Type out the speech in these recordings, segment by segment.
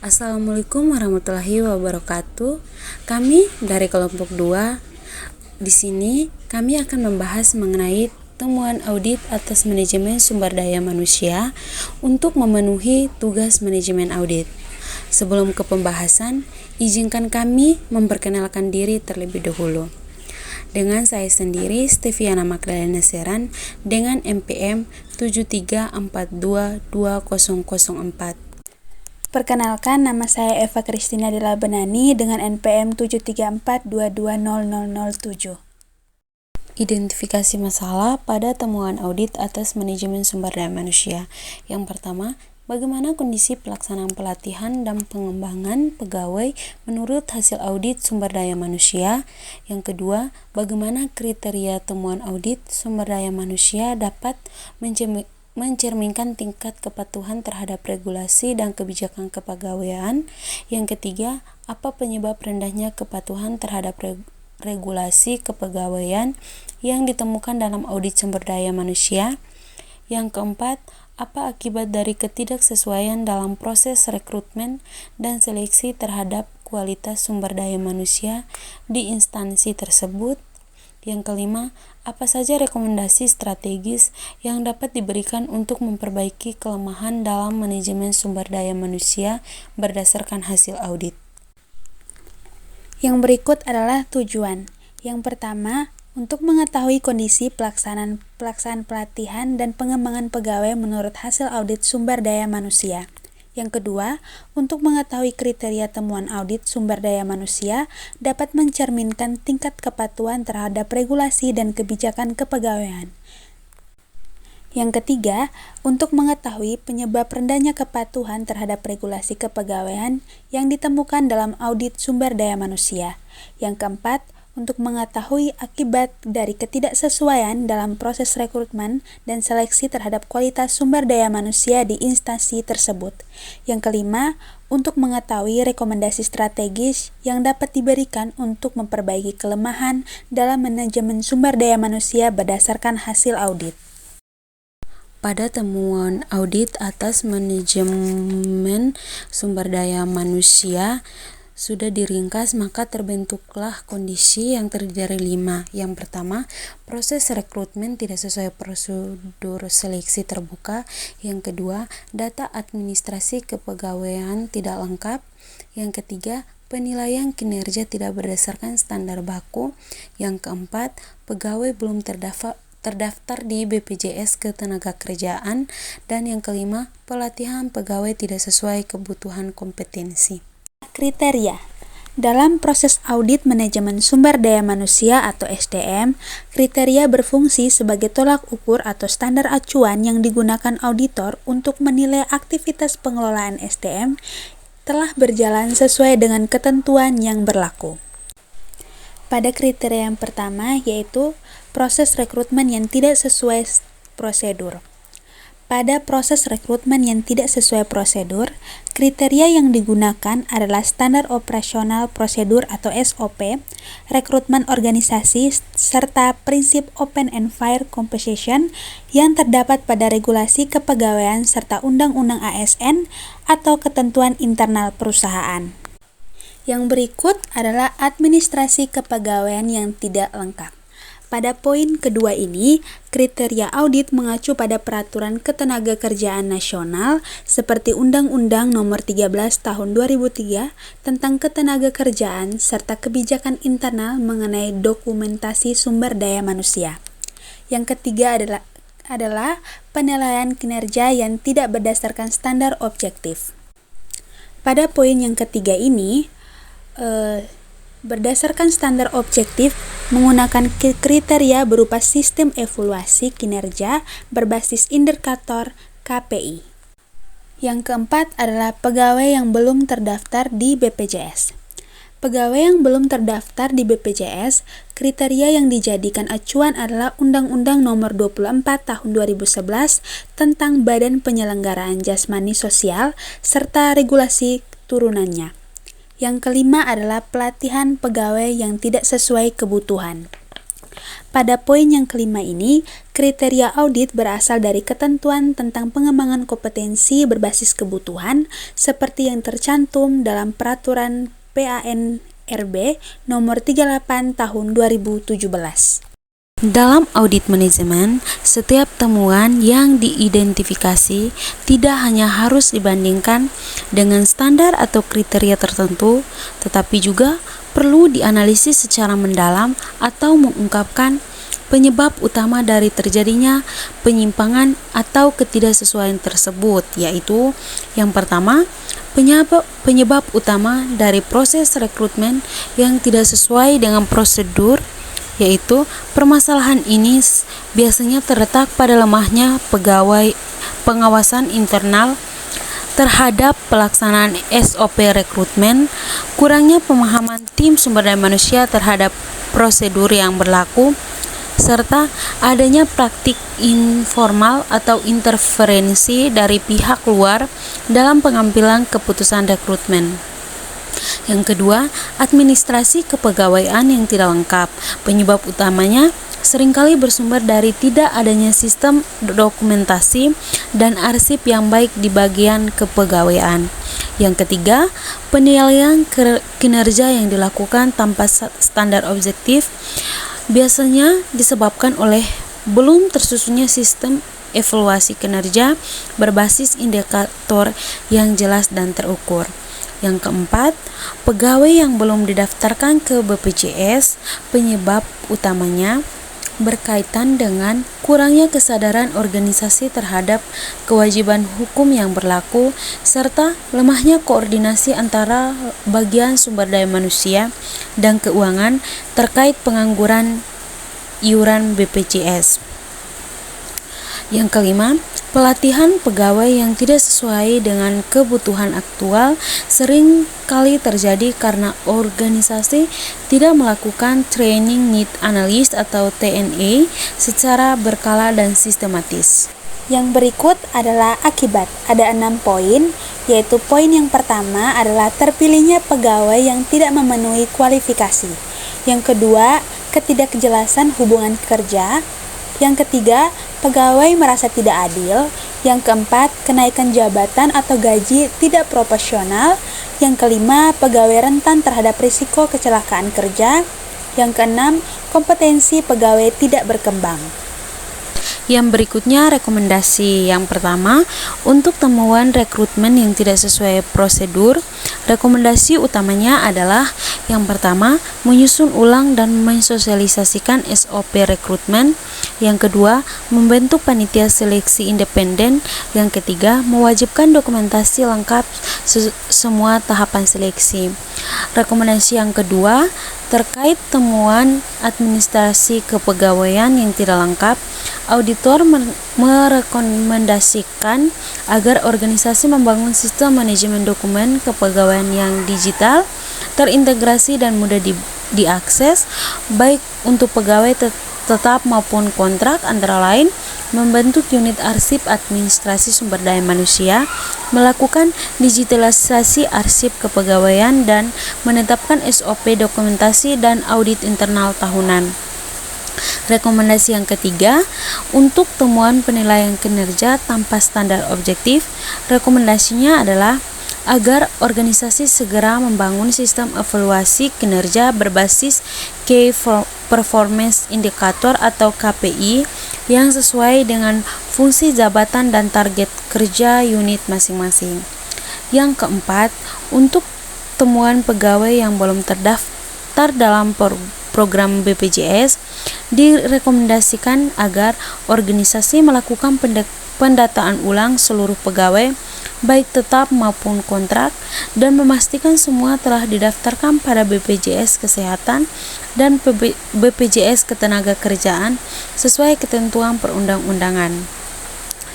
Assalamualaikum warahmatullahi wabarakatuh. Kami dari kelompok 2. Di sini kami akan membahas mengenai temuan audit atas manajemen sumber daya manusia untuk memenuhi tugas manajemen audit. Sebelum ke pembahasan, izinkan kami memperkenalkan diri terlebih dahulu. Dengan saya sendiri, Steviana Magdalena Seran, dengan NPM 73422004. Perkenalkan, nama saya Eva Kristina Della Benani dengan NPM 734220007. Identifikasi masalah pada temuan audit atas manajemen sumber daya manusia. Yang pertama, bagaimana kondisi pelaksanaan pelatihan dan pengembangan pegawai menurut hasil audit sumber daya manusia. Yang kedua, bagaimana kriteria temuan audit sumber daya manusia dapat mencerminkan tingkat kepatuhan terhadap regulasi dan kebijakan kepegawaian. Yang ketiga, apa penyebab rendahnya kepatuhan terhadap regulasi kepegawaian yang ditemukan dalam audit sumber daya manusia. Yang keempat, apa akibat dari ketidaksesuaian dalam proses rekrutmen dan seleksi terhadap kualitas sumber daya manusia di instansi tersebut. Yang kelima, apa saja rekomendasi strategis yang dapat diberikan untuk memperbaiki kelemahan dalam manajemen sumber daya manusia berdasarkan hasil audit. Yang berikut adalah tujuan. Yang pertama, untuk mengetahui kondisi pelaksanaan pelatihan dan pengembangan pegawai menurut hasil audit sumber daya manusia. Yang kedua, untuk mengetahui kriteria temuan audit sumber daya manusia dapat mencerminkan tingkat kepatuhan terhadap regulasi dan kebijakan kepegawaian. Yang ketiga, untuk mengetahui penyebab rendahnya kepatuhan terhadap regulasi kepegawaian yang ditemukan dalam audit sumber daya manusia. Yang keempat, untuk mengetahui akibat dari ketidaksesuaian dalam proses rekrutmen dan seleksi terhadap kualitas sumber daya manusia di instansi tersebut. Yang kelima, untuk mengetahui rekomendasi strategis yang dapat diberikan untuk memperbaiki kelemahan dalam manajemen sumber daya manusia berdasarkan hasil audit. Pada temuan audit atas manajemen sumber daya manusia sudah diringkas, maka terbentuklah kondisi yang terdiri dari 5. Yang pertama, proses rekrutmen tidak sesuai prosedur seleksi terbuka. Yang kedua, data administrasi kepegawaian tidak lengkap. Yang ketiga, penilaian kinerja tidak berdasarkan standar baku. Yang keempat, pegawai belum terdaftar di BPJS Ketenagakerjaan. Dan yang kelima, pelatihan pegawai tidak sesuai kebutuhan kompetensi. Kriteria. Dalam proses audit manajemen sumber daya manusia atau SDM, kriteria berfungsi sebagai tolak ukur atau standar acuan yang digunakan auditor untuk menilai aktivitas pengelolaan SDM telah berjalan sesuai dengan ketentuan yang berlaku. Pada kriteria yang pertama, yaitu proses rekrutmen yang tidak sesuai prosedur. Pada proses rekrutmen yang tidak sesuai prosedur, kriteria yang digunakan adalah standar operasional prosedur atau SOP, rekrutmen organisasi, serta prinsip open and fair competition yang terdapat pada regulasi kepegawaian serta Undang-Undang ASN atau ketentuan internal perusahaan. Yang berikut adalah administrasi kepegawaian yang tidak lengkap. Pada poin kedua ini, kriteria audit mengacu pada Peraturan Ketenagakerjaan Nasional seperti Undang-Undang Nomor 13 Tahun 2003 tentang Ketenagakerjaan serta kebijakan internal mengenai dokumentasi sumber daya manusia. Yang ketiga adalah penilaian kinerja yang tidak berdasarkan standar objektif. Pada poin yang ketiga ini, berdasarkan standar objektif menggunakan kriteria berupa sistem evaluasi kinerja berbasis indikator KPI. Yang keempat adalah pegawai yang belum terdaftar di BPJS. Pegawai yang belum terdaftar di BPJS, kriteria yang dijadikan acuan adalah Undang-Undang Nomor 24 Tahun 2011 tentang Badan Penyelenggaraan Jasmani Sosial serta regulasi turunannya. Yang kelima adalah pelatihan pegawai yang tidak sesuai kebutuhan. Pada poin yang kelima ini, kriteria audit berasal dari ketentuan tentang pengembangan kompetensi berbasis kebutuhan seperti yang tercantum dalam Peraturan PAN-RB Nomor 38 Tahun 2017. Dalam audit manajemen, setiap temuan yang diidentifikasi tidak hanya harus dibandingkan dengan standar atau kriteria tertentu, tetapi juga perlu dianalisis secara mendalam atau mengungkapkan penyebab utama dari terjadinya penyimpangan atau ketidaksesuaian tersebut, yaitu yang pertama, penyebab utama dari proses rekrutmen yang tidak sesuai dengan prosedur, yaitu permasalahan ini biasanya terletak pada lemahnya pengawasan internal terhadap pelaksanaan SOP rekrutmen, kurangnya pemahaman tim sumber daya manusia terhadap prosedur yang berlaku, serta adanya praktik informal atau interferensi dari pihak luar dalam pengambilan keputusan rekrutmen. Yang kedua, administrasi kepegawaian yang tidak lengkap. Penyebab utamanya seringkali bersumber dari tidak adanya sistem dokumentasi dan arsip yang baik di bagian kepegawaian. Yang ketiga, penilaian kinerja yang dilakukan tanpa standar objektif biasanya disebabkan oleh belum tersusunnya sistem evaluasi kinerja berbasis indikator yang jelas dan terukur. Yang keempat, pegawai yang belum didaftarkan ke BPJS, penyebab utamanya berkaitan dengan kurangnya kesadaran organisasi terhadap kewajiban hukum yang berlaku, serta lemahnya koordinasi antara bagian sumber daya manusia dan keuangan terkait pengangguran iuran BPJS. Yang kelima, pelatihan pegawai yang tidak sesuai dengan kebutuhan aktual sering kali terjadi karena organisasi tidak melakukan training need analysis atau TNA secara berkala dan sistematis. Yang berikut adalah akibat. Ada 6 poin, yaitu poin yang pertama adalah terpilihnya pegawai yang tidak memenuhi kualifikasi. Yang kedua, ketidakjelasan hubungan kerja. Yang ketiga, pegawai merasa tidak adil. Yang keempat, kenaikan jabatan atau gaji tidak proporsional. Yang kelima, pegawai rentan terhadap risiko kecelakaan kerja. Yang keenam, kompetensi pegawai tidak berkembang. Yang berikutnya rekomendasi. Yang pertama, untuk temuan rekrutmen yang tidak sesuai prosedur, rekomendasi utamanya adalah yang pertama, menyusun ulang dan mensosialisasikan SOP rekrutmen. Yang kedua, membentuk panitia seleksi independen. Yang ketiga, mewajibkan dokumentasi lengkap semua tahapan seleksi. Rekomendasi yang kedua, terkait temuan administrasi kepegawaian yang tidak lengkap, auditor merekomendasikan agar organisasi membangun sistem manajemen dokumen kepegawaian yang digital, terintegrasi dan mudah diakses, baik untuk pegawai tetap maupun kontrak, antara lain membentuk unit arsip administrasi sumber daya manusia, melakukan digitalisasi arsip kepegawaian, dan menetapkan SOP dokumentasi dan audit internal tahunan. Rekomendasi yang ketiga, untuk temuan penilaian kinerja tanpa standar objektif, rekomendasinya adalah agar organisasi segera membangun sistem evaluasi kinerja berbasis Key Performance Indicator atau KPI yang sesuai dengan fungsi jabatan dan target kerja unit masing-masing. Yang keempat, untuk temuan pegawai yang belum terdaftar dalam program BPJS, direkomendasikan agar organisasi melakukan pendataan ulang seluruh pegawai, baik tetap maupun kontrak, dan memastikan semua telah didaftarkan pada BPJS Kesehatan dan BPJS Ketenagakerjaan sesuai ketentuan perundang-undangan.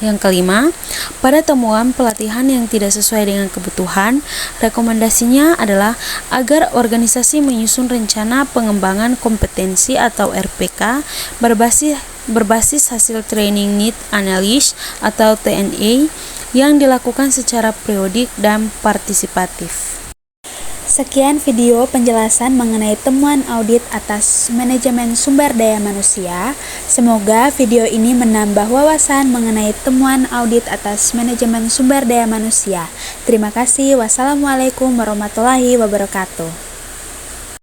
Yang kelima, pada temuan pelatihan yang tidak sesuai dengan kebutuhan, rekomendasinya adalah agar organisasi menyusun rencana pengembangan kompetensi atau RPK berbasis hasil training need analysis atau TNA yang dilakukan secara periodik dan partisipatif. Sekian video penjelasan mengenai temuan audit atas manajemen sumber daya manusia. Semoga video ini menambah wawasan mengenai temuan audit atas manajemen sumber daya manusia. Terima kasih. Wassalamualaikum warahmatullahi wabarakatuh.